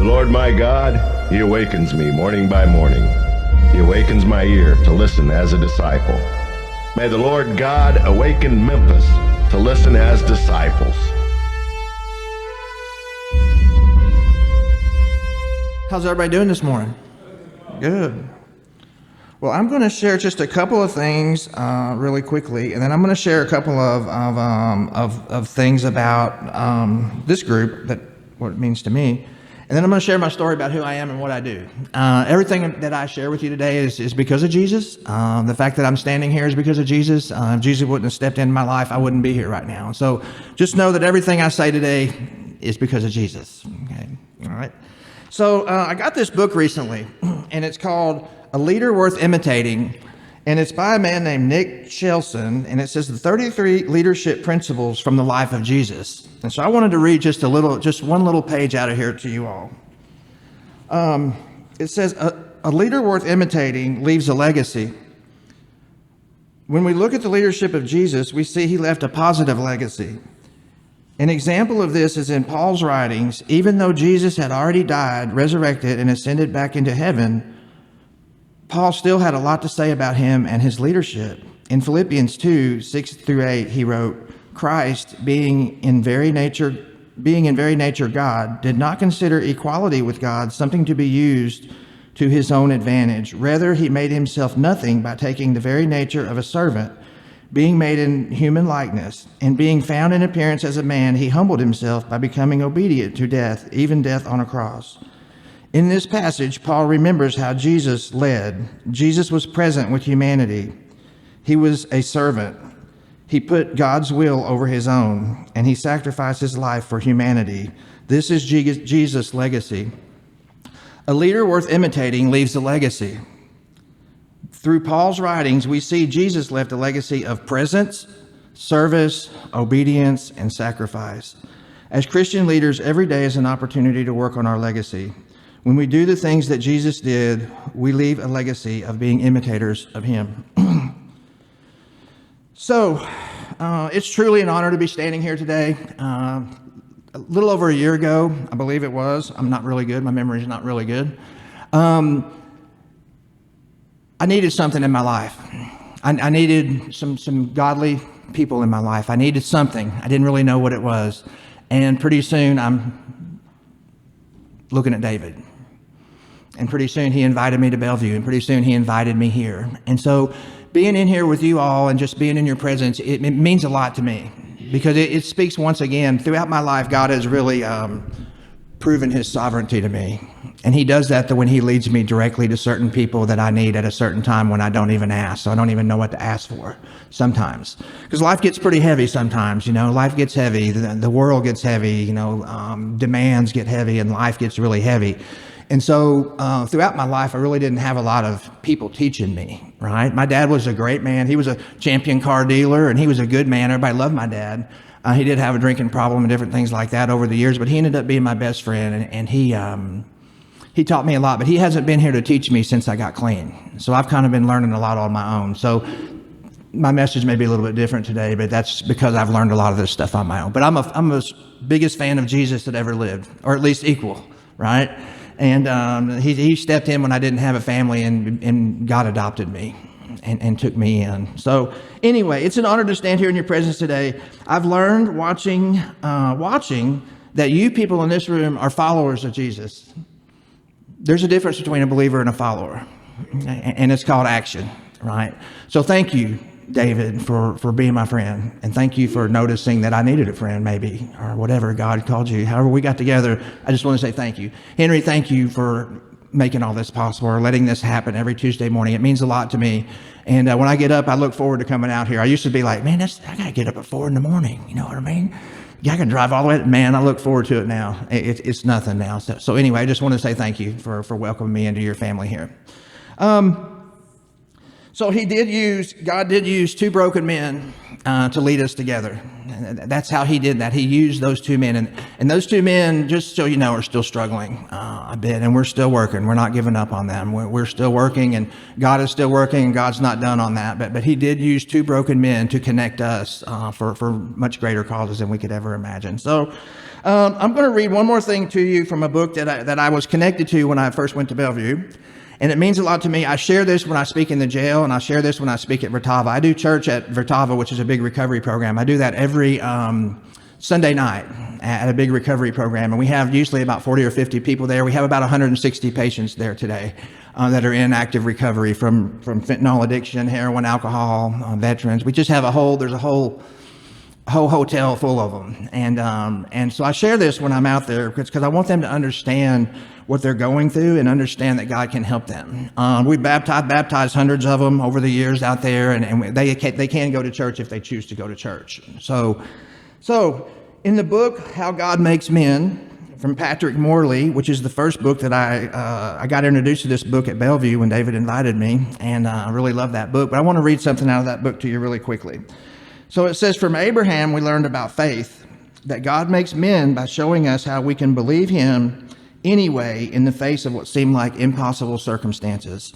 Lord my God, He awakens me morning by morning. He awakens my ear to listen as a disciple. May the Lord God awaken Memphis to listen as disciples. How's everybody doing this morning? Good. Well, I'm going to share just a couple of things really quickly, and then I'm going to share a couple of things about this group, that what it means to me, and then I'm going to share my story about who I am and what I do. Everything that I share with you today is because of Jesus. The fact that I'm standing here is because of Jesus. If Jesus wouldn't have stepped into my life, I wouldn't be here right now. So just know that everything I say today is because of Jesus. Okay, all right. So I got this book recently, and it's called A Leader Worth Imitating, and it's by a man named Nick Shelson, and it says the 33 leadership principles from the life of Jesus. And so I wanted to read just one little page out of here to you all. It says, a leader worth imitating leaves a legacy. When we look at the leadership of Jesus, we see he left a positive legacy. An example of this is in Paul's writings. Even though Jesus had already died, resurrected, and ascended back into heaven, Paul still had a lot to say about him and his leadership. In Philippians 2, 6-8, he wrote, Christ, being in very nature God, did not consider equality with God something to be used to his own advantage. Rather, he made himself nothing by taking the very nature of a servant, being made in human likeness, and being found in appearance as a man, he humbled himself by becoming obedient to death, even death on a cross. In this passage, Paul remembers how Jesus led. Jesus was present with humanity. He was a servant. He put God's will over his own, and he sacrificed his life for humanity. This is Jesus' legacy. A leader worth imitating leaves a legacy. Through Paul's writings, we see Jesus left a legacy of presence, service, obedience, and sacrifice. As Christian leaders, every day is an opportunity to work on our legacy. When we do the things that Jesus did, we leave a legacy of being imitators of him. So, it's truly an honor to be standing here today. A little over a year ago, I believe it was. I'm not really good. My memory is not really good. I needed something in my life. I needed some godly people in my life. I needed something. I didn't really know what it was. And pretty soon I'm looking at David. And pretty soon he invited me to Bellevue. And pretty soon he invited me here. And so being in here with you all and just being in your presence, it means a lot to me. Because it speaks once again, throughout my life, God has really proven his sovereignty to me. And he does that when he leads me directly to certain people that I need at a certain time when I don't even ask. So I don't even know what to ask for sometimes. Because life gets pretty heavy sometimes, life gets heavy, the world gets heavy, demands get heavy, and life gets really heavy. And so throughout my life, I really didn't have a lot of people teaching me, right? My dad was a great man. He was a champion car dealer, and he was a good man. Everybody loved my dad. He did have a drinking problem and different things like that over the years, but he ended up being my best friend, and he taught me a lot, but he hasn't been here to teach me since I got clean. So I've kind of been learning a lot on my own. So my message may be a little bit different today, but that's because I've learned a lot of this stuff on my own. But I'm the biggest fan of Jesus that ever lived, or at least equal, right? And he stepped in when I didn't have a family, and God adopted me and took me in. So anyway, it's an honor to stand here in your presence today. I've learned watching that you people in this room are followers of Jesus. There's a difference between a believer and a follower, and it's called action, right? So thank you, David, for being my friend, and thank you for noticing that I needed a friend, maybe, or whatever God called you. However we got together, I just want to say thank you. Henry, thank you for making all this possible, or letting this happen every Tuesday morning. It means a lot to me. And when I get up, I look forward to coming out here. I used to be like, man, I got to get up at 4 a.m. You know what I mean? I can drive all the way. Man, I look forward to it now. It's nothing now. So anyway, I just want to say thank you for welcoming me into your family here. So God did use two broken men to lead us together. That's how he did that. He used those two men. And those two men, just so you know, are still struggling a bit. And we're still working. We're not giving up on them. We're still working, and God is still working, and God's not done on that. But he did use two broken men to connect us for much greater causes than we could ever imagine. So I'm going to read one more thing to you from a book that I was connected to when I first went to Bellevue. And it means a lot to me. I share this when I speak in the jail, and I share this when I speak at Vertava. I do church at Vertava, which is a big recovery program. I do that every Sunday night at a big recovery program. And we have usually about 40 or 50 people there. We have about 160 patients there today that are in active recovery from fentanyl addiction, heroin, alcohol, veterans. We just have there's a whole hotel full of them. And so I share this when I'm out there because I want them to understand what they're going through and understand that God can help them. We've baptized hundreds of them over the years out there, and they can go to church if they choose to go to church. So in the book, How God Makes Men, from Patrick Morley, which is the first book that I got introduced to this book at Bellevue when David invited me, and I really love that book. But I want to read something out of that book to you really quickly. So it says, from Abraham we learned about faith, that God makes men by showing us how we can believe him anyway in the face of what seemed like impossible circumstances.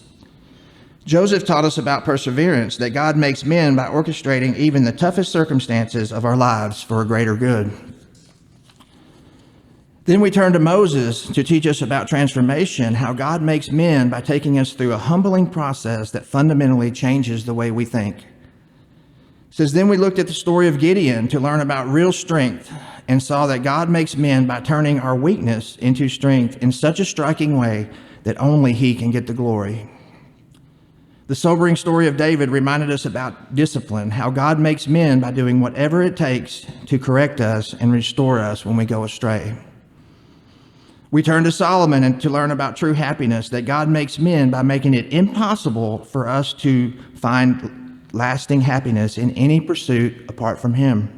Joseph taught us about perseverance, that God makes men by orchestrating even the toughest circumstances of our lives for a greater good. Then we turn to Moses to teach us about transformation, how God makes men by taking us through a humbling process that fundamentally changes the way we think. It says, then we looked at the story of Gideon to learn about real strength and saw that God makes men by turning our weakness into strength in such a striking way that only he can get the glory. The sobering story of David reminded us about discipline, how God makes men by doing whatever it takes to correct us and restore us when we go astray. We turn to Solomon and to learn about true happiness, that God makes men by making it impossible for us to find lasting happiness in any pursuit apart from him.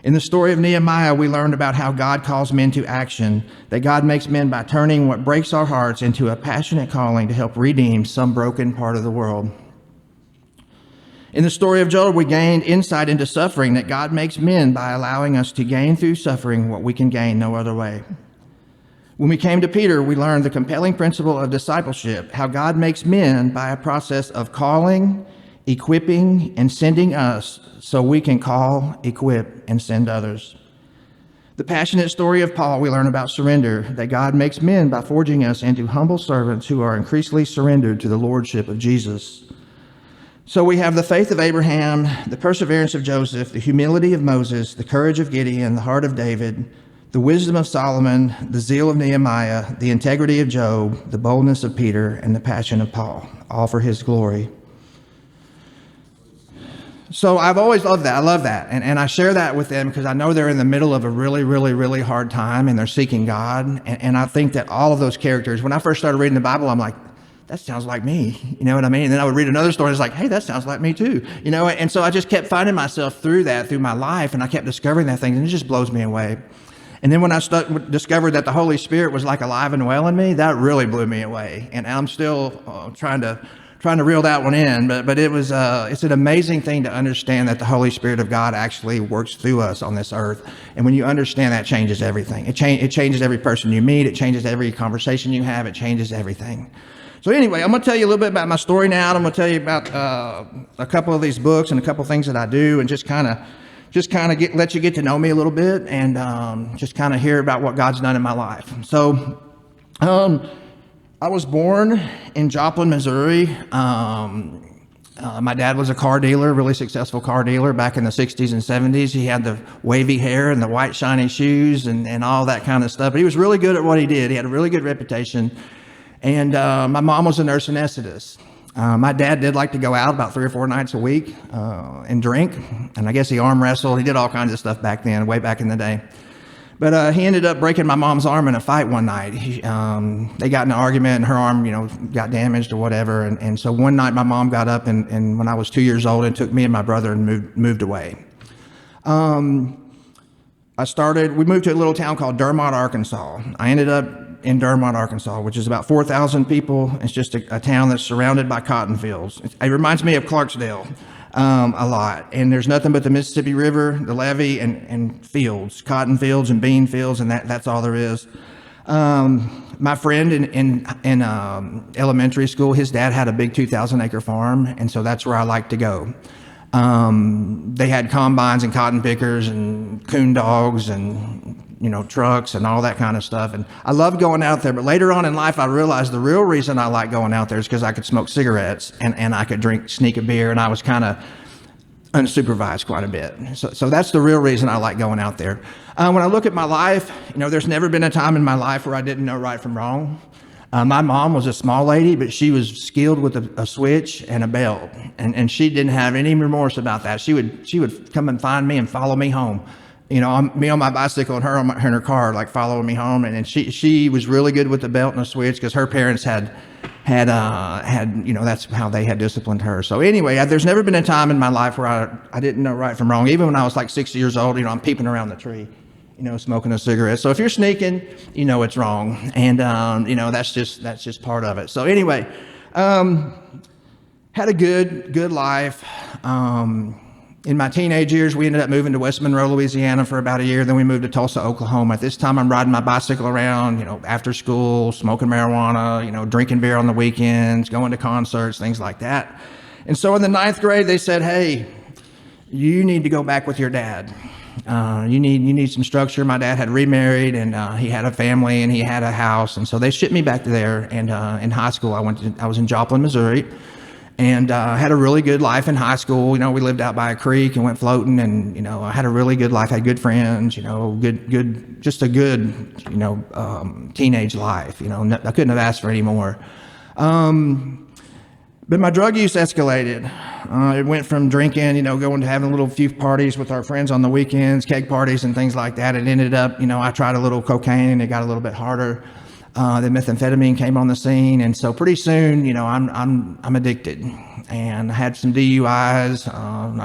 In the story of Nehemiah, we learned about how God calls men to action, that God makes men by turning what breaks our hearts into a passionate calling to help redeem some broken part of the world. In the story of Job, we gained insight into suffering, that God makes men by allowing us to gain through suffering what we can gain no other way. When we came to Peter, we learned the compelling principle of discipleship, how God makes men by a process of calling, equipping, and sending us so we can call, equip, and send others. The passionate story of Paul, we learn about surrender, that God makes men by forging us into humble servants who are increasingly surrendered to the lordship of Jesus. So we have the faith of Abraham, the perseverance of Joseph, the humility of Moses, the courage of Gideon, the heart of David, the wisdom of Solomon, the zeal of Nehemiah, the integrity of Job, the boldness of Peter, and the passion of Paul, all for his glory. So I've always loved that. I love that. And I share that with them because I know they're in the middle of a really, really, really hard time and they're seeking God. And I think that all of those characters, when I first started reading the Bible, I'm like, that sounds like me. You know what I mean? And then I would read another story. It's like, hey, that sounds like me too. You know, and so I just kept finding myself through my life, and I kept discovering that thing, and it just blows me away. And then when I discovered that the Holy Spirit was like alive and well in me, that really blew me away. And I'm still trying to reel that one in, but it's an amazing thing to understand that the Holy Spirit of God actually works through us on this earth. And when you understand that, changes everything. It changes every person you meet. It changes every conversation you have. It changes everything. So anyway, I'm going to tell you a little bit about my story now. I'm going to tell you about a couple of these books and a couple of things that I do, and just kind of let you get to know me a little bit, and just kind of hear about what God's done in my life. So I was born in Joplin, Missouri. My dad was a car dealer, really successful car dealer back in the 60s and 70s. He had the wavy hair and the white shiny shoes and all that kind of stuff. But he was really good at what he did. He had a really good reputation. And my mom was a nurse anesthetist. My dad did like to go out about 3 or 4 nights a week and drink. And I guess he arm wrestled. He did all kinds of stuff back then, way back in the day. But he ended up breaking my mom's arm in a fight one night. They got in an argument, and her arm, got damaged or whatever. And so one night my mom got up and when I was 2 years old, and took me and my brother and moved away. we moved to a little town called Dermot, Arkansas. I ended up in Dermot, Arkansas, which is about 4,000 people. It's just a town that's surrounded by cotton fields. It reminds me of Clarksdale a lot. And there's nothing but the Mississippi River, the levee, and fields, cotton fields and bean fields, and that's all there is. My friend in elementary school, his dad had a big 2,000-acre farm, and so that's where I like to go. They had combines and cotton pickers and coon dogs and, trucks and all that kind of stuff. And I loved going out there. But later on in life, I realized the real reason I like going out there is because I could smoke cigarettes and I could sneak a beer, and I was kind of unsupervised quite a bit. So that's the real reason I like going out there. When I look at my life, there's never been a time in my life where I didn't know right from wrong. My mom was a small lady, but she was skilled with a switch and a belt, and she didn't have any remorse about that. She would come and find me and follow me home. Me on my bicycle and her in her car, like following me home. And she was really good with the belt and the switch because her parents had that's how they had disciplined her. So anyway, there's never been a time in my life where I didn't know right from wrong. Even when I was like 6 years old, I'm peeping around the tree, smoking a cigarette. So if you're sneaking, it's wrong. And, that's just part of it. So anyway, had a good life. In my teenage years, we ended up moving to West Monroe, Louisiana for about a year. Then we moved to Tulsa, Oklahoma. At this time, I'm riding my bicycle around, after school, smoking marijuana, drinking beer on the weekends, going to concerts, things like that. And so in the 9th grade, they said, hey, you need to go back with your dad. You need some structure. My dad had remarried, and he had a family, and he had a house. And so they shipped me back there. And in high school, I was in Joplin, Missouri. And had a really good life in high school. We lived out by a creek and went floating, and I had a really good life. Had good friends. Just a good teenage life. I couldn't have asked for any more. But my drug use escalated. It went from drinking, going to having little few parties with our friends on the weekends, keg parties and things like that. It ended up, I tried a little cocaine, and it got a little bit harder. Then methamphetamine came on the scene, and so pretty soon, I'm addicted. And I had some DUIs.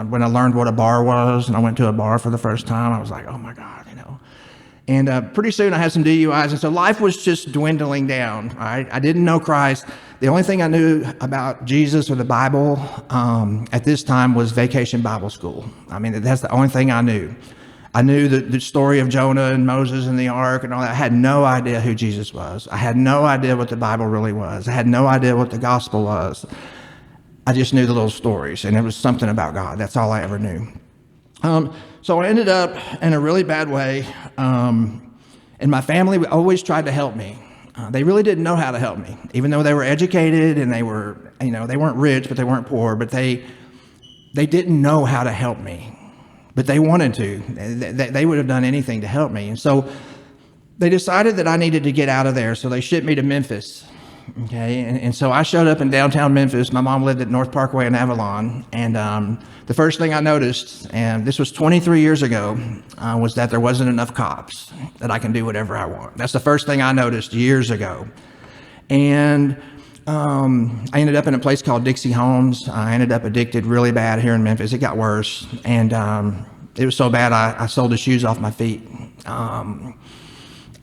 When I learned what a bar was, and I went to a bar for the first time, I was like, oh my God, And pretty soon I had some DUIs, and so life was just dwindling down. Right? I didn't know Christ. The only thing I knew about Jesus or the Bible at this time was Vacation Bible School. That's the only thing I knew. I knew the story of Jonah and Moses and the ark and all that. I had no idea who Jesus was. I had no idea what the Bible really was. I had no idea what the gospel was. I just knew the little stories, and it was something about God. That's all I ever knew. So I ended up in a really bad way, and my family always tried to help me. They really didn't know how to help me, even though they were educated and they weren't rich, but they weren't poor, but they didn't know how to help me. But they wanted to. They would have done anything to help me. And so they decided that I needed to get out of there. So they shipped me to Memphis. Okay. And so I showed up in downtown Memphis. My mom lived at North Parkway in Avalon. And the first thing I noticed, and this was 23 years ago, was that there wasn't enough cops, that I can do whatever I want. That's the first thing I noticed years ago. And I ended up in a place called Dixie Homes. I ended up addicted really bad here in Memphis. It got worse. And it was so bad, I sold the shoes off my feet.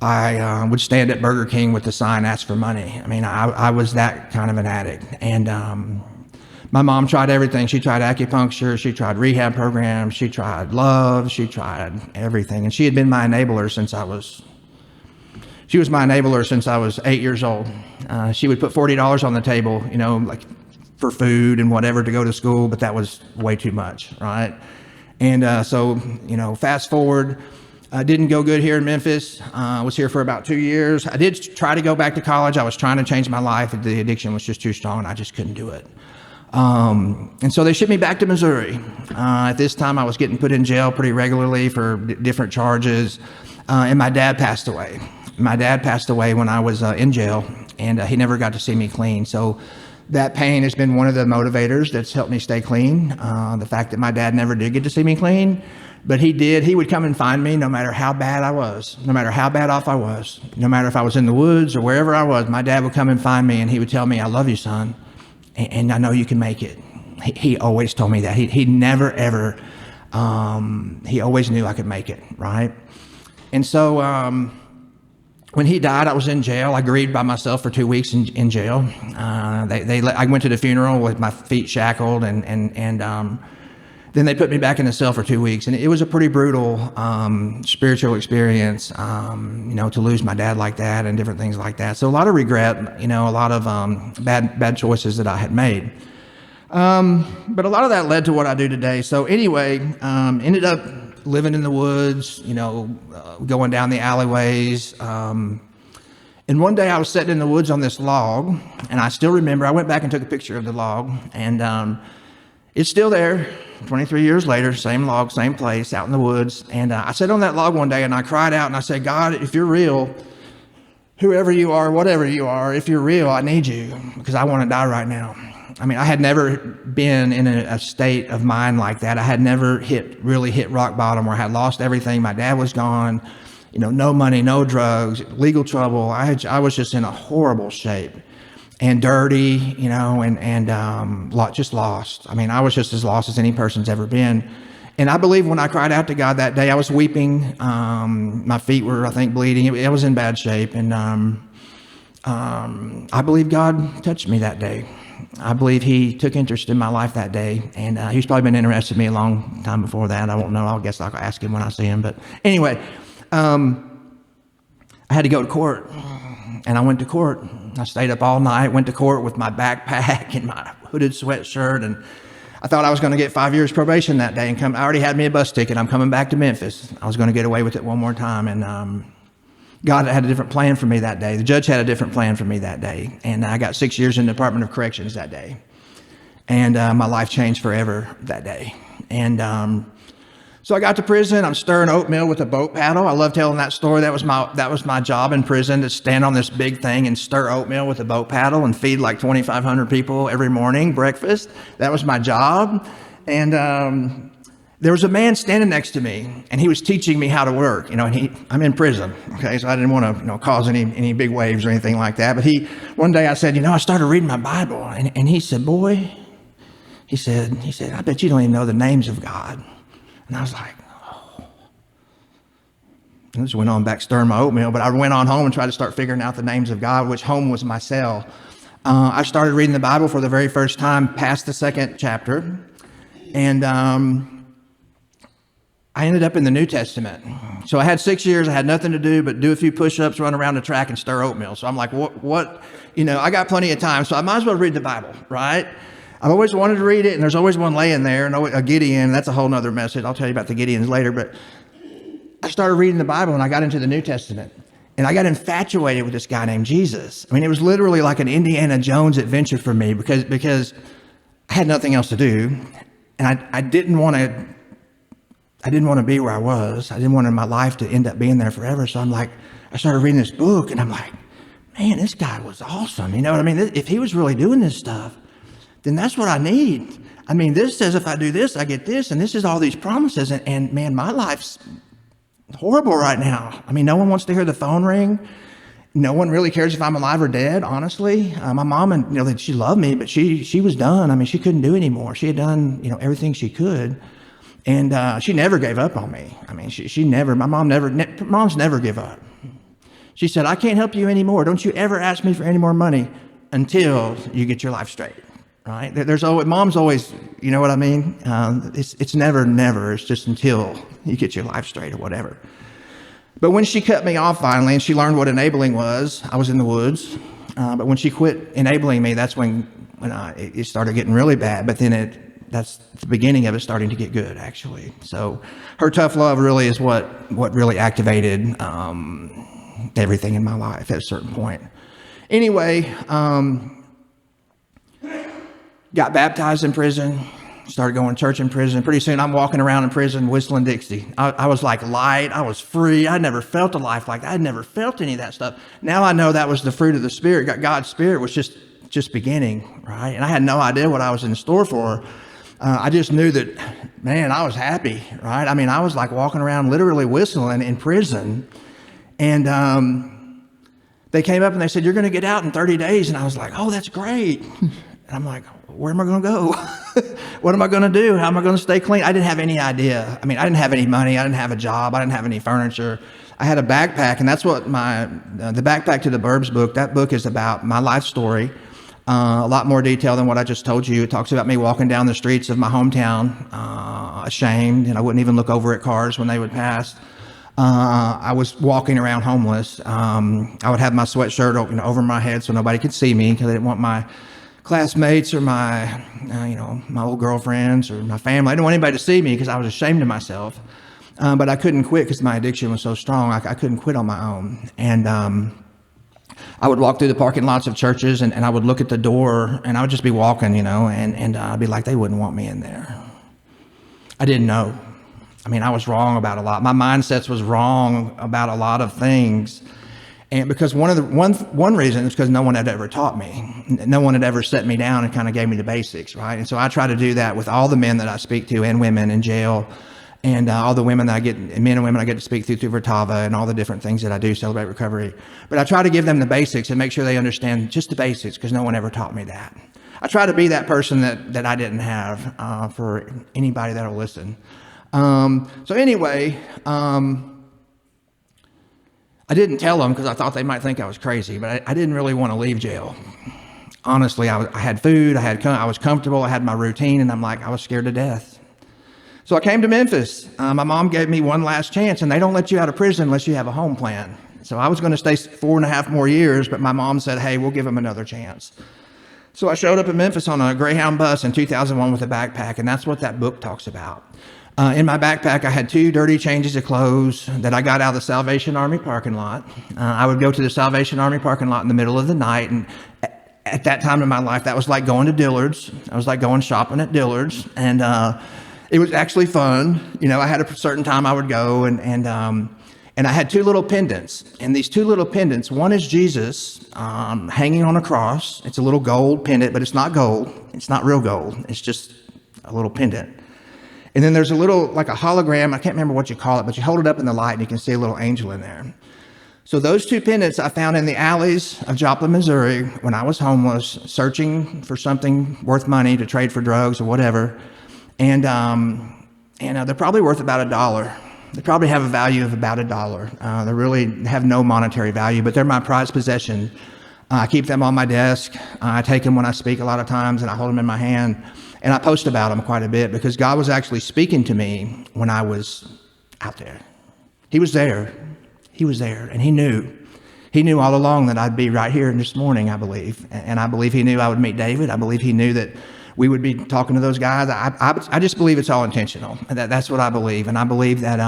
I would stand at Burger King with the sign, ask for money. I was that kind of an addict. And my mom tried everything. She tried acupuncture. She tried rehab programs. She tried love. She tried everything. And she had been my enabler since I was 8 years old. She would put $40 on the table, like for food and whatever to go to school, but that was way too much, right? And so, fast forward, didn't go good here in Memphis. I was here for about 2 years. I did try to go back to college. I was trying to change my life. The addiction was just too strong, and I just couldn't do it. And so they shipped me back to Missouri. At this time, I was getting put in jail pretty regularly for different charges, and my dad passed away. My dad passed away when I was in jail, and he never got to see me clean. So that pain has been one of the motivators that's helped me stay clean. The fact that my dad never did get to see me clean, but he did. He would come and find me no matter how bad I was, no matter how bad off I was, no matter if I was in the woods or wherever I was. My dad would come and find me, and he would tell me, I love you, son, and I know you can make it. He always told me that. He never, ever He always knew I could make it, right? And so when he died, I was in jail. I grieved by myself for 2 weeks in jail. I went to the funeral with my feet shackled, and then they put me back in the cell for 2 weeks. And it was a pretty brutal spiritual experience, to lose my dad like that and different things like that. So a lot of regret, a lot of bad choices that I had made. But a lot of that led to what I do today. So anyway, ended up living in the woods, going down the alleyways. And one day I was sitting in the woods on this log, and I still remember, I went back and took a picture of the log, and it's still there 23 years later, same log, same place, out in the woods. And I sat on that log one day and I cried out and I said, God, if you're real, whoever you are, whatever you are, if you're real, I need you, because I want to die right now. I mean, I had never been in a state of mind like that. I had never really hit rock bottom where I had lost everything. My dad was gone, no money, no drugs, legal trouble. I was just in a horrible shape and dirty, and just lost. I mean, I was just as lost as any person's ever been. And I believe when I cried out to God that day, I was weeping. My feet were, I think, bleeding. I was in bad shape. And I believe God touched me that day. I believe he took interest in my life that day, and he's probably been interested in me a long time before that. I won't know. I guess I'll ask him when I see him. But anyway, I had to go to court, and I went to court. I stayed up all night, went to court with my backpack and my hooded sweatshirt, and I thought I was going to get 5 years probation that day and come. I already had me a bus ticket. I'm coming back to Memphis. I was going to get away with it one more time, and God had a different plan for me that day. The judge had a different plan for me that day. And I got 6 years in the Department of Corrections that day. And my life changed forever that day. And so I got to prison. I'm stirring oatmeal with a boat paddle. I love telling that story. That was my job in prison, to stand on this big thing and stir oatmeal with a boat paddle and feed like 2,500 people every morning, breakfast. That was my job. And there was a man standing next to me, and he was teaching me how to work. And I'm in prison, okay? So I didn't want to, cause any big waves or anything like that. But one day I said, I started reading my Bible, and he said, boy, he said, I bet you don't even know the names of God. And I was like, oh. I just went on back stirring my oatmeal, but I went on home and tried to start figuring out the names of God, which home was my cell. I started reading the Bible for the very first time, past the second chapter, and I ended up in the New Testament. So I had 6 years. I had nothing to do but do a few push-ups, run around the track, and stir oatmeal. So I'm like, what? I got plenty of time, so I might as well read the Bible, right? I've always wanted to read it, and there's always one laying there, and a Gideon. That's a whole nother message. I'll tell you about the Gideons later. But I started reading the Bible, and I got into the New Testament. And I got infatuated with this guy named Jesus. I mean, it was literally like an Indiana Jones adventure for me because I had nothing else to do, and I didn't want to be where I was. I didn't want my life to end up being there forever. So I started reading this book, and I'm like, man, this guy was awesome. You know what I mean? If he was really doing this stuff, then that's what I need. I mean, this says if I do this, I get this, and this is all these promises. And man, my life's horrible right now. I mean, no one wants to hear the phone ring. No one really cares if I'm alive or dead, honestly. My mom, and she loved me, but she was done. I mean, she couldn't do anymore. She had done, everything she could. And she never gave up on me. I mean, she never, moms never give up. She said, I can't help you anymore. Don't you ever ask me for any more money until you get your life straight, right? Mom's always, you know what I mean? It's never. It's just until you get your life straight or whatever. But when she cut me off finally, and she learned what enabling was, I was in the woods. But when she quit enabling me, that's when it started getting really bad. But then that's the beginning of it starting to get good, actually. So her tough love really is what really activated everything in my life at a certain point. Anyway, got baptized in prison, started going to church in prison. Pretty soon I'm walking around in prison whistling Dixie. I was like light, I was free. I never felt a life like that. I'd never felt any of that stuff. Now I know that was the fruit of the Spirit. God's Spirit was just beginning, right? And I had no idea what I was in store for. I just knew that, man, I was happy, right? I mean, I was like walking around literally whistling in prison. And they came up and they said, you're going to get out in 30 days. And I was like, oh, that's great. And I'm like, where am I going to go? What am I going to do? How am I going to stay clean? I didn't have any idea. I mean, I didn't have any money. I didn't have a job. I didn't have any furniture. I had a backpack, and that's what the Backpack to the Burbs book, that book is about my life story. A lot more detail than what I just told you. It talks about me walking down the streets of my hometown, ashamed, and I wouldn't even look over at cars when they would pass. I was walking around homeless. I would have my sweatshirt over my head so nobody could see me because I didn't want my classmates or my old girlfriends or my family. I didn't want anybody to see me because I was ashamed of myself. But I couldn't quit because my addiction was so strong. I couldn't quit on my own. And I would walk through the parking lots of churches, and I would look at the door, and I would just be walking, and I'd be like, they wouldn't want me in there. I didn't know. I mean, I was wrong about a lot. My mindsets was wrong about a lot of things. And because one reason is because no one had ever taught me. No one had ever set me down and kind of gave me the basics, right? And so I try to do that with all the men that I speak to and women in jail, and all the women that men and women I get to speak through Vertava, and all the different things that I do, Celebrate Recovery. But I try to give them the basics and make sure they understand just the basics because no one ever taught me that. I try to be that person that I didn't have for anybody that'll listen. So anyway, I didn't tell them because I thought they might think I was crazy, but I didn't really want to leave jail. Honestly, I had food, I was comfortable, I had my routine, and I was scared to death. So I came to Memphis. My mom gave me one last chance, and they don't let you out of prison unless you have a home plan. So I was going to stay 4.5 more years, but my mom said, hey, we'll give them another chance. So I showed up in Memphis on a Greyhound bus in 2001 with a backpack, and that's what that book talks about. In my backpack, I had 2 dirty changes of clothes that I got out of the Salvation Army parking lot. I would go to the Salvation Army parking lot in the middle of the night, and at that time in my life, that was like going to Dillard's. I was like going shopping at Dillard's, and it was actually fun. I had a certain time I would go, and I had 2 little pendants. And these 2 little pendants, one is Jesus hanging on a cross. It's a little gold pendant, but it's not gold. It's not real gold. It's just a little pendant. And then there's a little, like a hologram. I can't remember what you call it, but you hold it up in the light and you can see a little angel in there. So those 2 pendants I found in the alleys of Joplin, Missouri, when I was homeless, searching for something worth money to trade for drugs or whatever. And they're probably worth about $1. They probably have a value of about $1. They really have no monetary value, but they're my prized possession. I keep them on my desk. I take them when I speak a lot of times, and I hold them in my hand. And I post about them quite a bit because God was actually speaking to me when I was out there. He was there. He was there, and He knew. He knew all along that I'd be right here this morning, I believe. And I believe He knew I would meet David. I believe He knew that we would be talking to those guys. I just believe it's all intentional. That's what I believe. And I believe that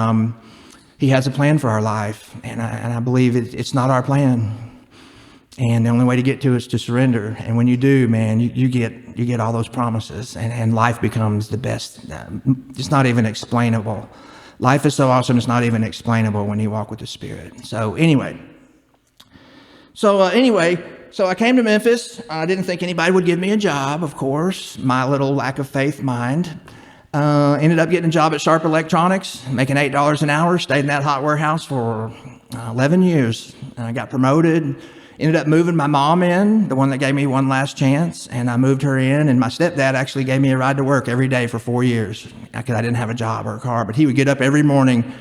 He has a plan for our life. And I believe it's not our plan. And the only way to get to it is to surrender. And when you do, man, you get all those promises, and life becomes the best. It's not even explainable. Life is so awesome, it's not even explainable when you walk with the Spirit. So anyway, so I came to Memphis. I didn't think anybody would give me a job, of course. My little lack of faith mind. Ended up getting a job at Sharp Electronics, making $8 an hour. Stayed in that hot warehouse for 11 years. And I got promoted. Ended up moving my mom in, the one that gave me one last chance, and I moved her in, and my stepdad actually gave me a ride to work every day for 4 years because I didn't have a job or a car, but he would get up every morning,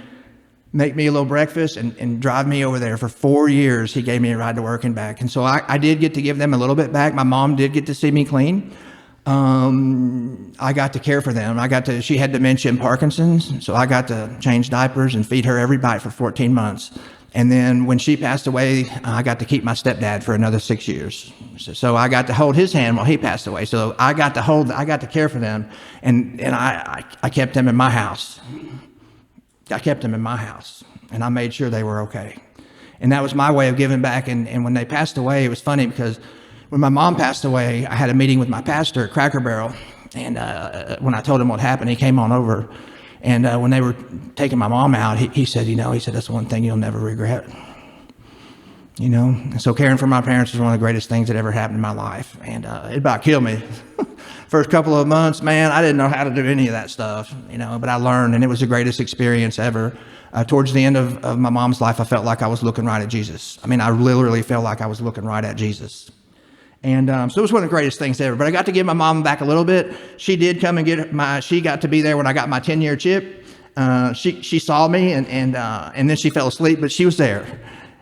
make me a little breakfast, and drive me over there. For 4 years, he gave me a ride to work and back, and so I did get to give them a little bit back. My mom did get to see me clean. I got to care for them. She had dementia and Parkinson's, so I got to change diapers and feed her every bite for 14 months. And then when she passed away, I got to keep my stepdad for another 6 years. So I got to hold his hand while he passed away. So I got to care for them, and I kept them in my house. I kept them in my house, and I made sure they were okay. And that was my way of giving back. And when they passed away, it was funny because when my mom passed away, I had a meeting with my pastor at Cracker Barrel. And when I told him what happened, he came on over. And when they were taking my mom out, he said, that's one thing you'll never regret. And so caring for my parents was one of the greatest things that ever happened in my life. And it about killed me. First couple of months, man, I didn't know how to do any of that stuff, but I learned, and it was the greatest experience ever. Towards the end of my mom's life, I felt like I was looking right at Jesus. I mean, I literally felt like I was looking right at Jesus. And so it was one of the greatest things ever. But I got to give my mom back a little bit. She did come and she got to be there when I got my 10-year chip. She saw me and then she fell asleep, but she was there.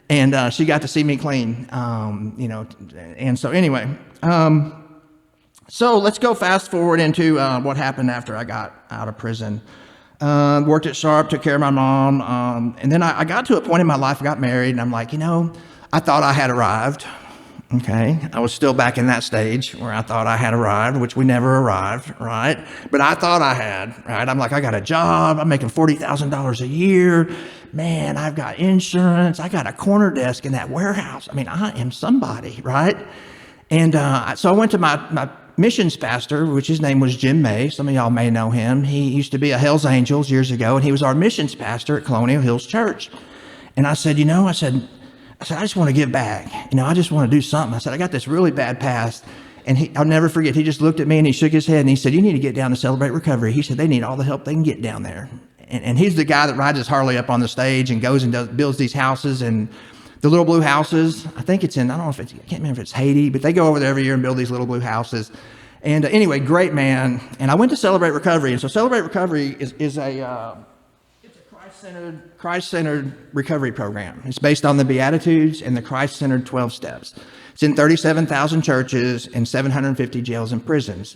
And she got to see me clean, And so anyway, so let's go fast forward into what happened after I got out of prison. Worked at Sharp, took care of my mom. And then I got to a point in my life, I got married, and I'm like, I thought I had arrived. Okay, I was still back in that stage where I thought I had arrived, which we never arrived, right? But I thought I had, right? I'm like, I got a job, I'm making $40,000 a year. Man, I've got insurance, I got a corner desk in that warehouse. I mean, I am somebody, right? And so I went to my missions pastor, which his name was Jim May. Some of y'all may know him. He used to be a Hells Angels years ago, and he was our missions pastor at Colonial Hills Church. And I said, I just want to give back. I just want to do something. I said, I got this really bad past. And I'll never forget, he just looked at me and he shook his head and he said, you need to get down to Celebrate Recovery. He said, they need all the help they can get down there. And he's the guy that rides his Harley up on the stage and goes and builds these houses and the little blue houses. I think it's in, I can't remember if it's Haiti, but they go over there every year and build these little blue houses. And anyway, great man. And I went to Celebrate Recovery. And so Celebrate Recovery is a Christ-centered recovery program. It's based on the Beatitudes and the Christ-centered 12 steps. It's in 37,000 churches and 750 jails and prisons.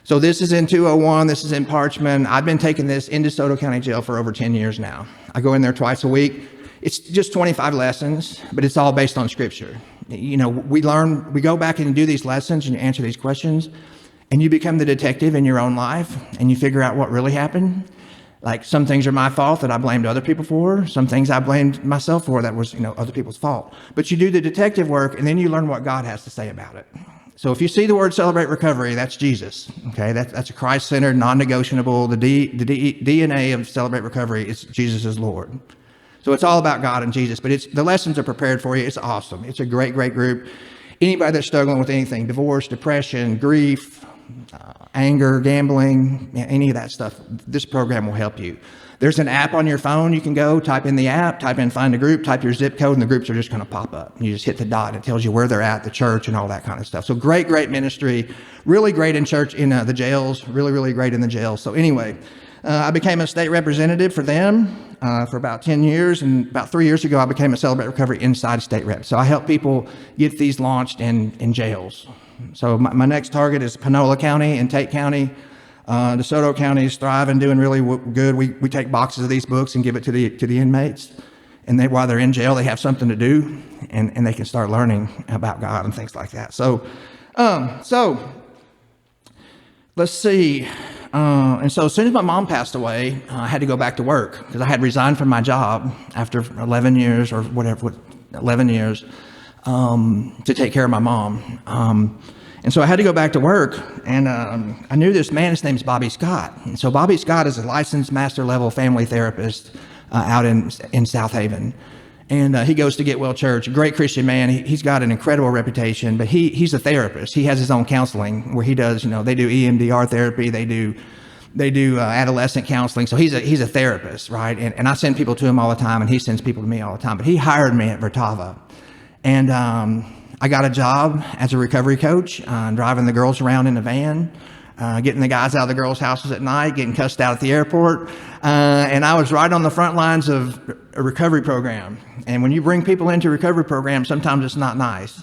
So this is in 201, this is in Parchman. I've been taking this in DeSoto County Jail for over 10 years now. I go in there twice a week. It's just 25 lessons, but it's all based on scripture. We go back and do these lessons and answer these questions, and you become the detective in your own life, and you figure out what really happened. Like some things are my fault that I blamed other people for. Some things I blamed myself for that was, other people's fault. But you do the detective work and then you learn what God has to say about it. So if you see the word Celebrate Recovery, that's Jesus. Okay, that's a Christ-centered, non-negotiable. The DNA of Celebrate Recovery is Jesus is Lord. So it's all about God and Jesus. But the lessons are prepared for you. It's awesome. It's a great, great group. Anybody that's struggling with anything, divorce, depression, grief, anger, gambling, any of that stuff, this program will help you. There's an app on your phone. You can go type in the app, type in find a group, type your zip code, and the groups are just going to pop up. You just hit the dot. It tells you where they're at, the church, and all that kind of stuff. So great, great ministry. Really great in church, in the jails. Really, really great in the jails. So anyway, I became a state representative for them for about 10 years. And about 3 years ago, I became a Celebrate Recovery Inside State Rep. So I help people get these launched in jails. So my next target is Panola County and Tate County. DeSoto County is thriving, doing really good. We take boxes of these books and give it to the inmates. And while they're in jail, they have something to do, and they can start learning about God and things like that. So let's see. And so as soon as my mom passed away, I had to go back to work because I had resigned from my job after 11 years or whatever, 11 years. To take care of my mom. And so I had to go back to work, and I knew this man. His name's Bobby Scott. And so Bobby Scott is a licensed master level family therapist out in South Haven. And he goes to Get Well Church, great Christian man. He's got an incredible reputation, but he's a therapist. He has his own counseling where he does, they do EMDR therapy. They do adolescent counseling. So he's a therapist, right? And I send people to him all the time, and he sends people to me all the time. But he hired me at Vertava. And I got a job as a recovery coach, driving the girls around in a van, getting the guys out of the girls' houses at night, getting cussed out at the airport. And I was right on the front lines of a recovery program. And when you bring people into recovery programs, sometimes it's not nice.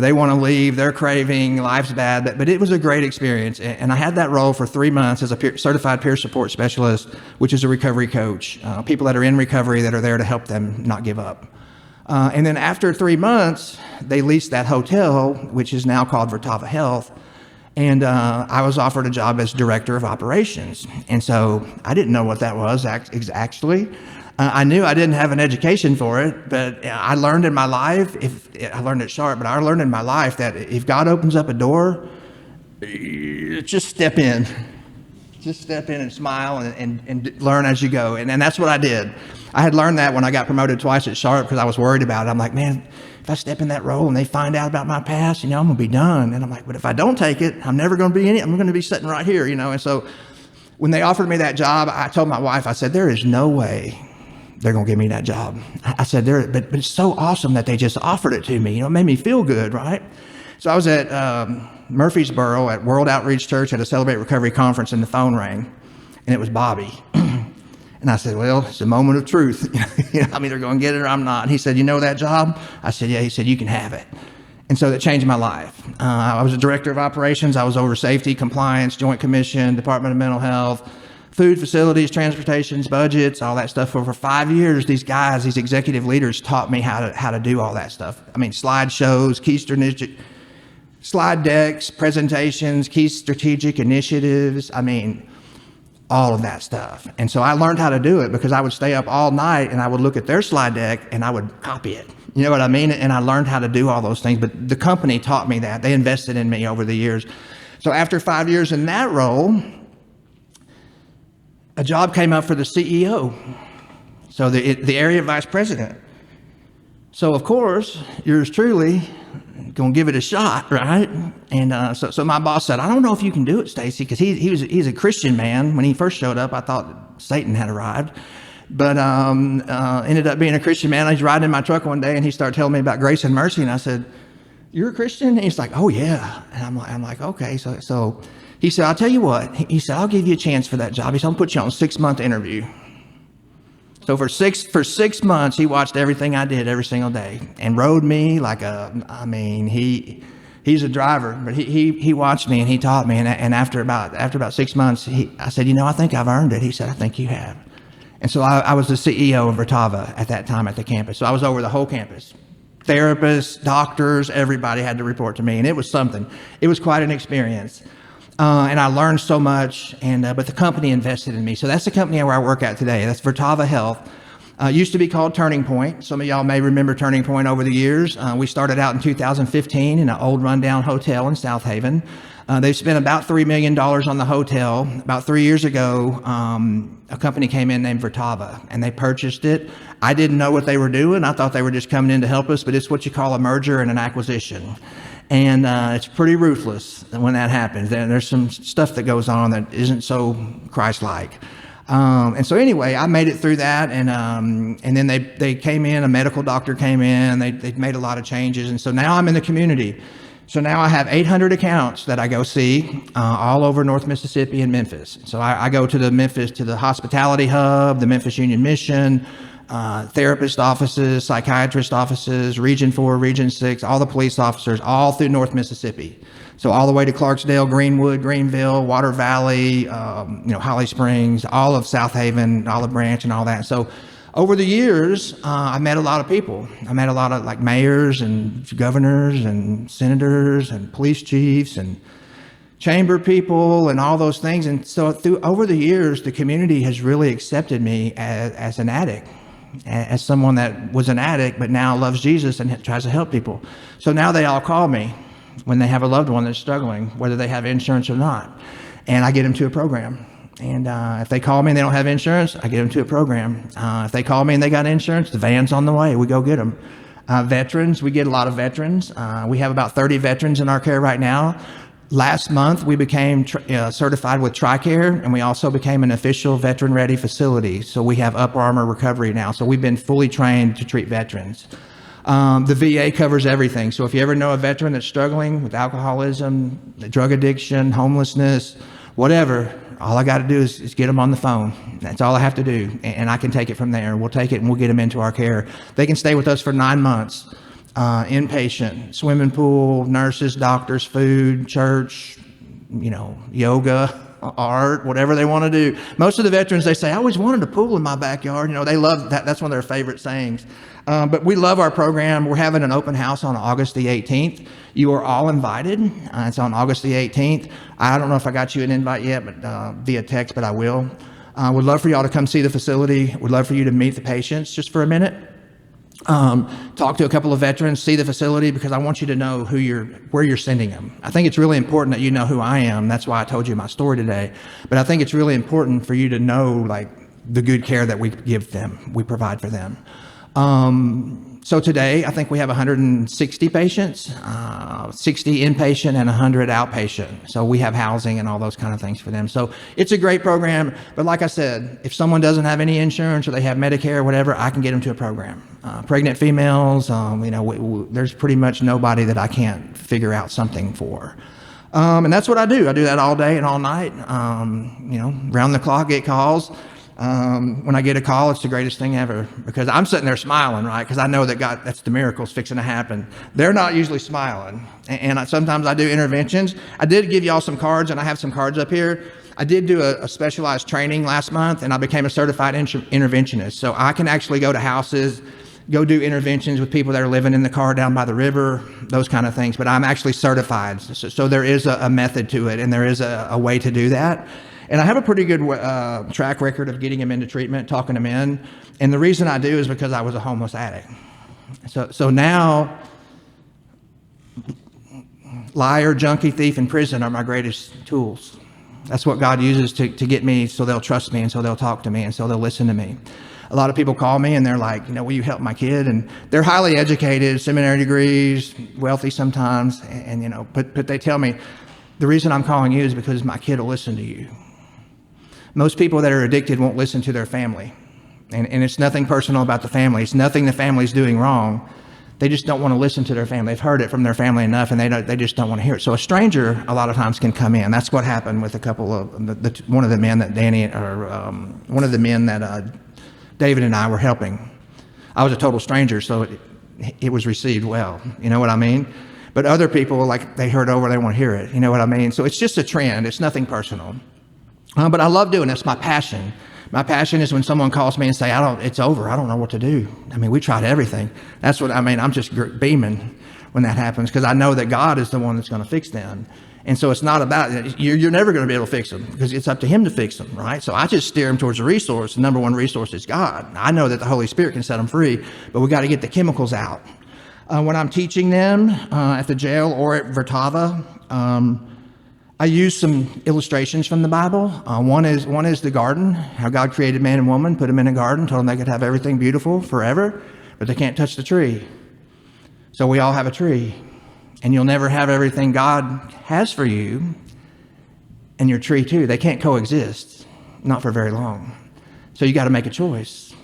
They want to leave, they're craving, life's bad, but it was a great experience. And I had that role for 3 months as a certified peer support specialist, which is a recovery coach, people that are in recovery that are there to help them not give up. And then after 3 months, they leased that hotel, which is now called Vertava Health. And I was offered a job as director of operations. And so I didn't know what that was actually. I knew I didn't have an education for it, but I learned in my life, I learned at Sharp, but I learned in my life that if God opens up a door, just step in. Just step in and smile and learn as you go. And that's what I did. I had learned that when I got promoted twice at Sharp because I was worried about it. I'm like, man, if I step in that role and they find out about my past, I'm going to be done. And I'm like, but if I don't take it, I'm never going to be in it. I'm going to be sitting right here, And so when they offered me that job, I told my wife, I said, there is no way they're going to give me that job. I said, but it's so awesome that they just offered it to me. It made me feel good, right? So I was at Murfreesboro at World Outreach Church at a Celebrate Recovery conference, and the phone rang, and it was Bobby. And I said, well, it's a moment of truth. I'm either going to get it or I'm not. And he said, you know that job? I said, yeah. He said, you can have it. And so that changed my life. I was a director of operations. I was over safety, compliance, Joint Commission, Department of Mental Health, food facilities, transportations, budgets, all that stuff. For 5 years, these guys, these executive leaders taught me how to do all that stuff. I mean, slideshows, slide decks, presentations, key strategic initiatives. I mean, all of that stuff. And so I learned how to do it because I would stay up all night and I would look at their slide deck and I would copy it. You know what I mean? And I learned how to do all those things, but the company taught me that. They invested in me over the years. So after 5 years in that role, a job came up for the CEO. So the area vice president. So of course, yours truly, gonna give it a shot, right? And so my boss said, I don't know if you can do it, Stacy, because he's a Christian man. When he first showed up, I thought Satan had arrived, but ended up being a Christian man. He's riding in my truck one day, and he started telling me about grace and mercy, and I said, "You're a Christian?" And he's like, "Oh yeah." And I'm like, okay. So he said, "I'll tell you what." He said, "I'll give you a chance for that job." He said, "I'll put you on a 6-month interview." So for 6 months, he watched everything I did every single day and rode me like he's a driver, but he watched me and he taught me. And after about 6 months, I said, I think I've earned it. He said, I think you have. And so I was the CEO of Vertava at that time at the campus. So I was over the whole campus. Therapists, doctors, everybody had to report to me. And it was something. It was quite an experience. And I learned so much, but the company invested in me. So that's the company where I work at today. That's Vertava Health. Used to be called Turning Point. Some of y'all may remember Turning Point over the years. We started out in 2015 in an old rundown hotel in South Haven. They've spent about $3 million on the hotel. About 3 years ago, a company came in named Vertava, and they purchased it. I didn't know what they were doing. I thought they were just coming in to help us, but it's what you call a merger and an acquisition. And it's pretty ruthless when that happens. There's some stuff that goes on that isn't so Christ-like. And so anyway, I made it through that, and then they came in, a medical doctor came in, they made a lot of changes, and so now I'm in the community. So now I have 800 accounts that I go see all over North Mississippi and Memphis. So I go to the hospitality hub, the Memphis Union Mission, therapist offices, psychiatrist offices, Region 4, Region 6, all the police officers, all through North Mississippi. So all the way to Clarksdale, Greenwood, Greenville, Water Valley, Holly Springs, all of South Haven, Olive Branch, and all that. So over the years, I met a lot of people. I met a lot of like mayors and governors and senators and police chiefs and chamber people and all those things. And so over the years, the community has really accepted me as an addict, as someone that was an addict but now loves Jesus and tries to help people. So now they all call me when they have a loved one that's struggling, whether they have insurance or not, and I get them to a program. And if they call me and they don't have insurance, I get them to a program. If they call me and they got insurance, the van's on the way. We go get them. Veterans, we get a lot of veterans. We have about 30 veterans in our care right now. Last month, we became certified with TRICARE, and we also became an official veteran-ready facility. So we have Up Armor Recovery now. So we've been fully trained to treat veterans. The VA covers everything. So if you ever know a veteran that's struggling with alcoholism, drug addiction, homelessness, whatever, all I got to do is get them on the phone. That's all I have to do, and I can take it from there. We'll take it and we'll get them into our care. They can stay with us for 9 months. Inpatient, swimming pool, nurses, doctors, food, church, yoga, art, whatever they want to do. Most of the veterans, they say, I always wanted a pool in my backyard. They love that. That's one of their favorite sayings. But we love our program. We're having an open house on August the 18th. You are all invited. It's on August the 18th. I don't know if I got you an invite yet, but via text, but I will. Would love for y'all to come see the facility. Would love for you to meet the patients just for a minute. Talk to a couple of veterans, see the facility, because I want you to know where you're sending them. I think it's really important that you know who I am. That's why I told you my story today. But I think it's really important for you to know the good care that we give them, we provide for them. So today, I think we have 160 patients, 60 inpatient and 100 outpatient. So we have housing and all those kind of things for them. So it's a great program. But like I said, if someone doesn't have any insurance or they have Medicare or whatever, I can get them to a program. Pregnant females, there's pretty much nobody that I can't figure out something for. And that's what I do. I do that all day and all night. Round the clock, get calls. When I get a call, it's the greatest thing ever, because I'm sitting there smiling, right? Because I know that God, that's the miracle's fixing to happen. They're not usually smiling. Sometimes I do interventions. I did give y'all some cards, and I have some cards up here. I did do a specialized training last month, and I became a certified interventionist. So I can actually go to houses, go do interventions with people that are living in the car down by the river, those kind of things. But I'm actually certified. So there is a method to it, and there is a way to do that. And I have a pretty good track record of getting them into treatment, talking them in. And the reason I do is because I was a homeless addict. So now, liar, junkie, thief, and prison are my greatest tools. That's what God uses to get me, so they'll trust me, and so they'll talk to me, and so they'll listen to me. A lot of people call me and they're like, will you help my kid? And they're highly educated, seminary degrees, wealthy sometimes, but they tell me, the reason I'm calling you is because my kid will listen to you. Most people that are addicted won't listen to their family. And it's nothing personal about the family. It's nothing the family's doing wrong. They just don't want to listen to their family. They've heard it from their family enough, and they just don't want to hear it. So a stranger a lot of times can come in. That's what happened with a couple of one of the men that David and I were helping. I was a total stranger, so it was received well. You know what I mean? But other people, like, they heard over, they want to hear it. You know what I mean? So it's just a trend. It's nothing personal. But I love doing it. It's my passion. My passion is when someone calls me and say, it's over. I don't know what to do. We tried everything. That's what I'm just beaming when that happens, because I know that God is the one that's going to fix them. And so it's not about, you're never going to be able to fix them, because it's up to him to fix them, right? So I just steer them towards a resource. The number one resource is God. I know that the Holy Spirit can set them free, but we got to get the chemicals out. When I'm teaching them at the jail or at Vertava, I use some illustrations from the Bible. One is the garden, how God created man and woman, put them in a garden, told them they could have everything beautiful forever, but they can't touch the tree. So we all have a tree, and you'll never have everything God has for you and your tree too. They can't coexist, not for very long. So you got to make a choice.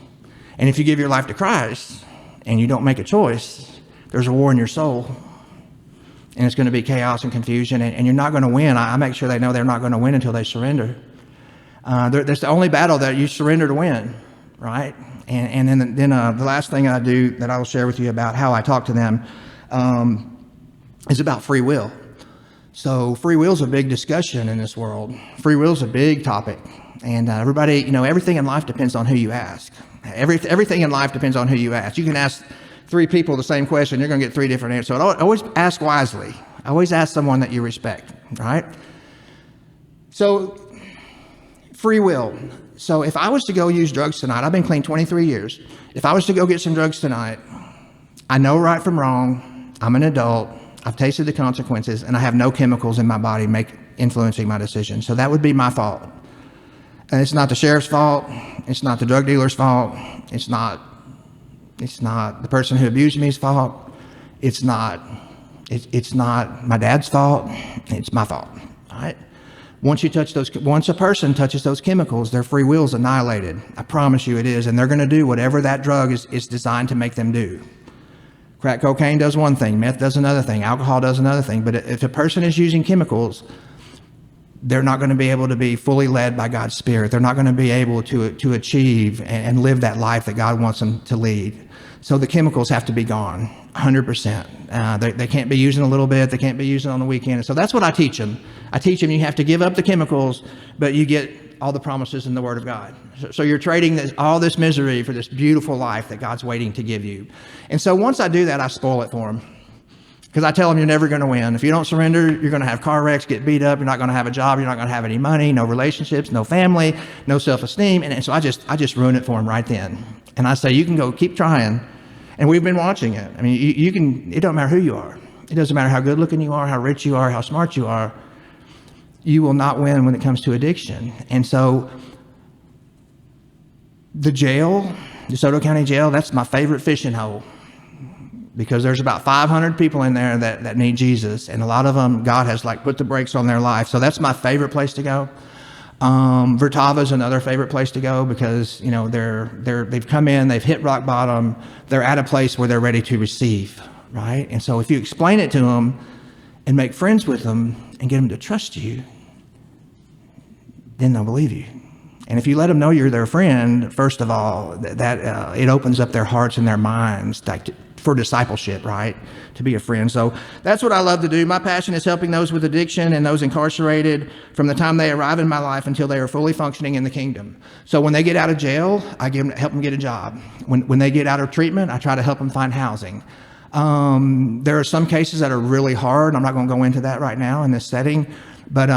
And if you give your life to Christ and you don't make a choice, there's a war in your soul. And it's going to be chaos and confusion, and you're not going to win. I make sure they know they're not going to win until they surrender. That's the only battle that you surrender to win, right? And then the last thing I do that I will share with you about how I talk to them is about free will. So free will is a big discussion in this world. Free will is a big topic, and everybody, everything in life depends on who you ask. Everything in life depends on who you ask. You can ask 3 people the same question, you're going to get 3 different answers. So always ask wisely. Always ask someone that you respect, right? So, free will. So if I was to go use drugs tonight, I've been clean 23 years. If I was to go get some drugs tonight, I know right from wrong. I'm an adult. I've tasted the consequences, and I have no chemicals in my body influencing my decision. So that would be my fault. And it's not the sheriff's fault. It's not the drug dealer's fault. It's not the person who abused me's fault. It's not my dad's fault. It's my fault. All right. Once a person touches those chemicals, their free will is annihilated. I promise you it is. And they're going to do whatever that drug is designed to make them do. Crack cocaine does one thing, meth does another thing, alcohol does another thing. But if a person is using chemicals, they're not going to be able to be fully led by God's Spirit. They're not going to be able to achieve and live that life that God wants them to lead. So the chemicals have to be gone, 100%. They can't be using a little bit. They can't be using on the weekend. So that's what I teach them. I teach them you have to give up the chemicals, but you get all the promises in the Word of God. So you're trading all this misery for this beautiful life that God's waiting to give you. And so once I do that, I spoil it for them. Because I tell them you're never going to win. If you don't surrender, you're going to have car wrecks, get beat up. You're not going to have a job. You're not going to have any money, no relationships, no family, no self-esteem. And so I just ruin it for them right then. And I say, you can go keep trying. And we've been watching it. I mean, you can, it don't matter who you are. It doesn't matter how good looking you are, how rich you are, how smart you are. You will not win when it comes to addiction. And so the jail DeSoto County Jail, that's my favorite fishing hole, because there's about 500 people in there that need Jesus, and a lot of them, God has like put the brakes on their life. So that's my favorite place to go. Vertava is another favorite place to go, because you know they've come in, they've hit rock bottom, they're at a place where they're ready to receive, right? And so if you explain it to them and make friends with them and get them to trust you, then they'll believe you. And if you let them know you're their friend, first of all, that it opens up their hearts and their minds for discipleship, right? To be a friend. So that's what I love to do. My passion is helping those with addiction and those incarcerated from the time they arrive in my life until they are fully functioning in the kingdom. So when they get out of jail, I help them get a job. When they get out of treatment, I try to help them find housing. There are some cases that are really hard. I'm not going to go into that right now in this setting, but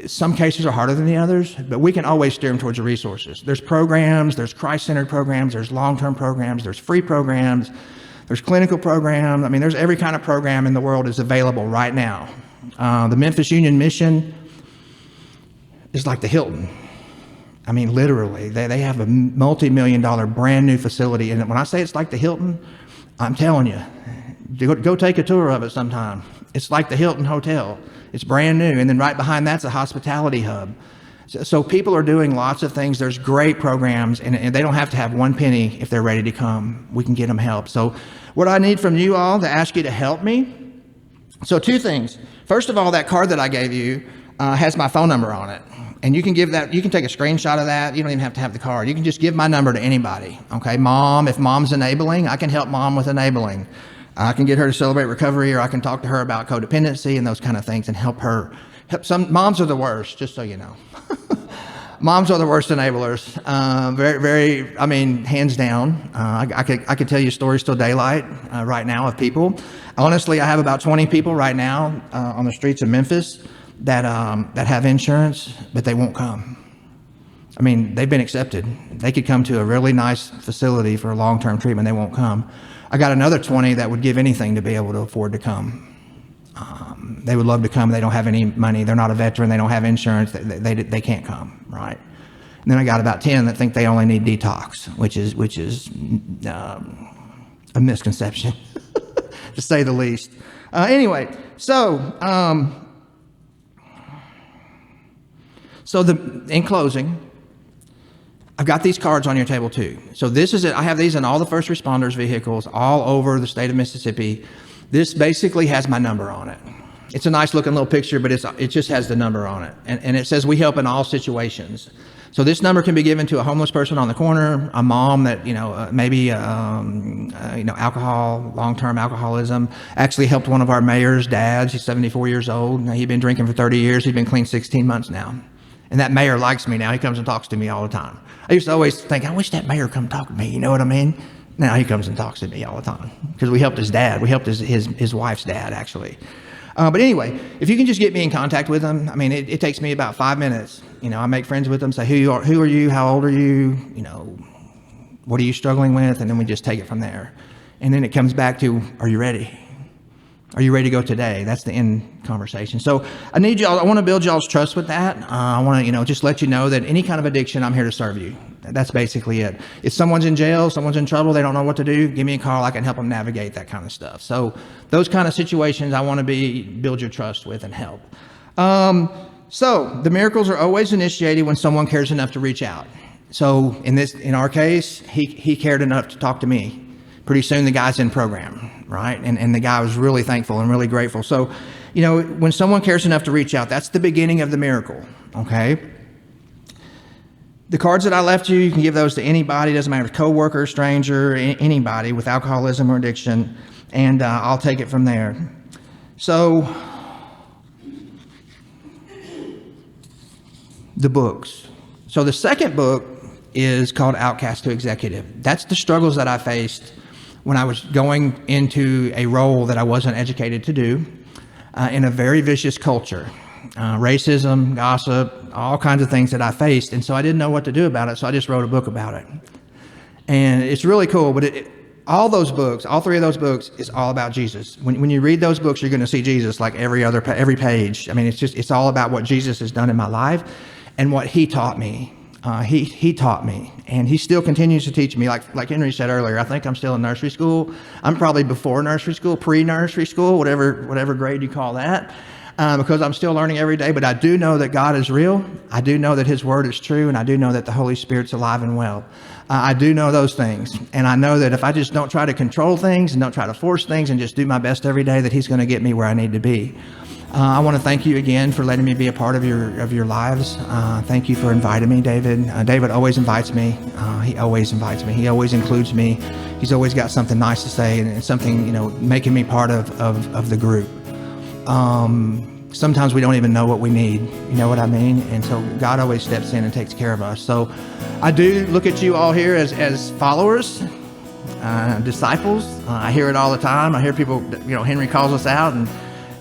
some cases are harder than the others, but we can always steer them towards the resources. There's programs, there's Christ-centered programs, there's long-term programs, there's free programs, there's clinical programs. I mean, there's every kind of program in the world is available right now. The Memphis Union Mission is like the Hilton. I mean, literally, they have a multi-million-dollar brand new facility. And when I say it's like the Hilton, I'm telling you, go take a tour of it sometime. It's like the Hilton Hotel. It's brand new. And then right behind that's a hospitality hub. So people are doing lots of things. There's great programs, and they don't have to have one penny if they're ready to come. We can get them help. So what I need from you all to ask you to help me. So two things. First of all, that card that I gave you has my phone number on it. And you can give that, you can take a screenshot of that. You don't even have to have the card. You can just give my number to anybody. Okay, mom, if mom's enabling, I can help mom with enabling. I can get her to celebrate recovery, or I can talk to her about codependency and those kind of things and help her. Some moms are the worst, just so you know. Moms are the worst enablers. Very, I mean, hands down. I could tell you stories till daylight right now of people. Honestly, I have about 20 people right now on the streets of Memphis that have insurance, but they won't come. I mean, they've been accepted. They could come to a really nice facility for long-term treatment. They won't come. I got another 20 that would give anything to be able to afford to come. They would love to come. They don't have any money. They're not a veteran. They don't have insurance. They can't come, right? And then I got about 10 that think they only need detox, which is a misconception, to say the least. Anyway, in closing, I've got these cards on your table too. So this is it. I have these in all the first responders' vehicles all over the state of Mississippi. This basically has my number on it. It's a nice looking little picture, but it just has the number on it. And it says we help in all situations. So this number can be given to a homeless person on the corner, a mom that, maybe, alcohol, long-term alcoholism. Actually helped one of our mayor's dads. He's 74 years old. Now, he'd been drinking for 30 years. He's been clean 16 months now. And that mayor likes me now. He comes and talks to me all the time. I used to always think, I wish that mayor come talk to me. You know what I mean? Now he comes and talks to me all the time because we helped his dad. We helped his wife's dad, actually. But anyway, if you can just get me in contact with them, I mean, it takes me about 5 minutes. I make friends with them, say, who are you? How old are you? What are you struggling with? And then we just take it from there. And then it comes back to, are you ready? Are you ready to go today? That's the end conversation. So I need y'all, I want to build y'all's trust with that. I want to, just let you know that any kind of addiction, I'm here to serve you. That's basically it. If someone's in jail, someone's in trouble, they don't know what to do, give me a call. I can help them navigate that kind of stuff. So those kind of situations I want to build your trust with and help. So the miracles are always initiated when someone cares enough to reach out. So in our case, he cared enough to talk to me. Pretty soon the guy's in program, right? And the guy was really thankful and really grateful. So, when someone cares enough to reach out, that's the beginning of the miracle, okay? The cards that I left you can give those to anybody. Doesn't matter if coworker, stranger, anybody with alcoholism or addiction, and I'll take it from there. So, the books. So the second book is called Outcast to Executive. That's the struggles that I faced when I was going into a role that I wasn't educated to do in a very vicious culture. Racism, gossip, all kinds of things that I faced. And so I didn't know what to do about it, so I just wrote a book about it. And it's really cool, but all those books, all three of those books is all about Jesus. When you read those books, you're going to see Jesus like every page. I mean, it's all about what Jesus has done in my life and what he taught me. he taught me, and he still continues to teach me. Like Henry said earlier, I think I'm still in nursery school. I'm probably before nursery school, pre-nursery school, whatever grade you call that, because I'm still learning every day. But I do know that God is real. I do know that his word is true, and I do know that the Holy Spirit's alive and well. I do know those things, and I know that if I just don't try to control things and don't try to force things and just do my best every day, that he's going to get me where I need to be. I want to thank you again for letting me be a part of your lives. Thank you for inviting me, David. David always invites me. He always invites me. He always includes me. He's always got something nice to say, and something, making me part of the group. Sometimes we don't even know what we need. You know what I mean? And so God always steps in and takes care of us. So I do look at you all here as followers, disciples. I hear it all the time. I hear people, Henry calls us out, and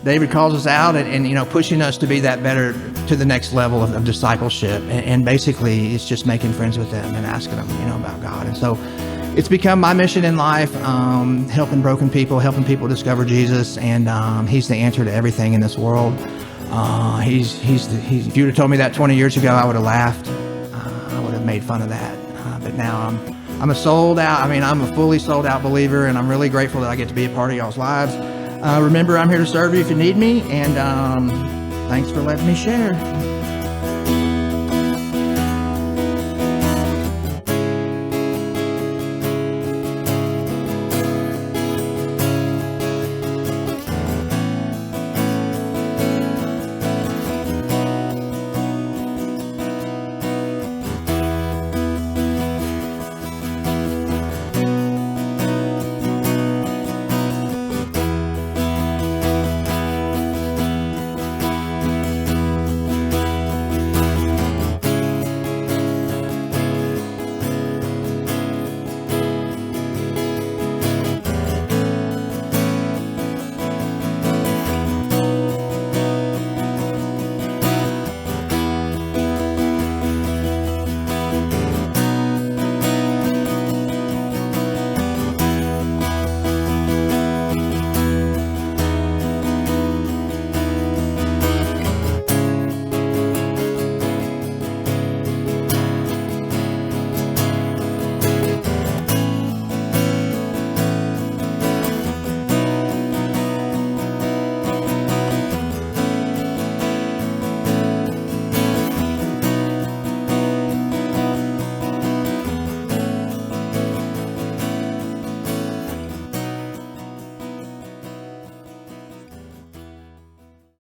David calls us out, and pushing us to be that better, to the next level of discipleship. And basically, it's just making friends with them and asking them, about God. And so it's become my mission in life, helping broken people, helping people discover Jesus. And he's the answer to everything in this world. If you would have told me that 20 years ago, I would have laughed. I would have made fun of that. But now I'm a sold out. I'm a fully sold out believer, and I'm really grateful that I get to be a part of y'all's lives. Remember, I'm here to serve you if you need me, and thanks for letting me share.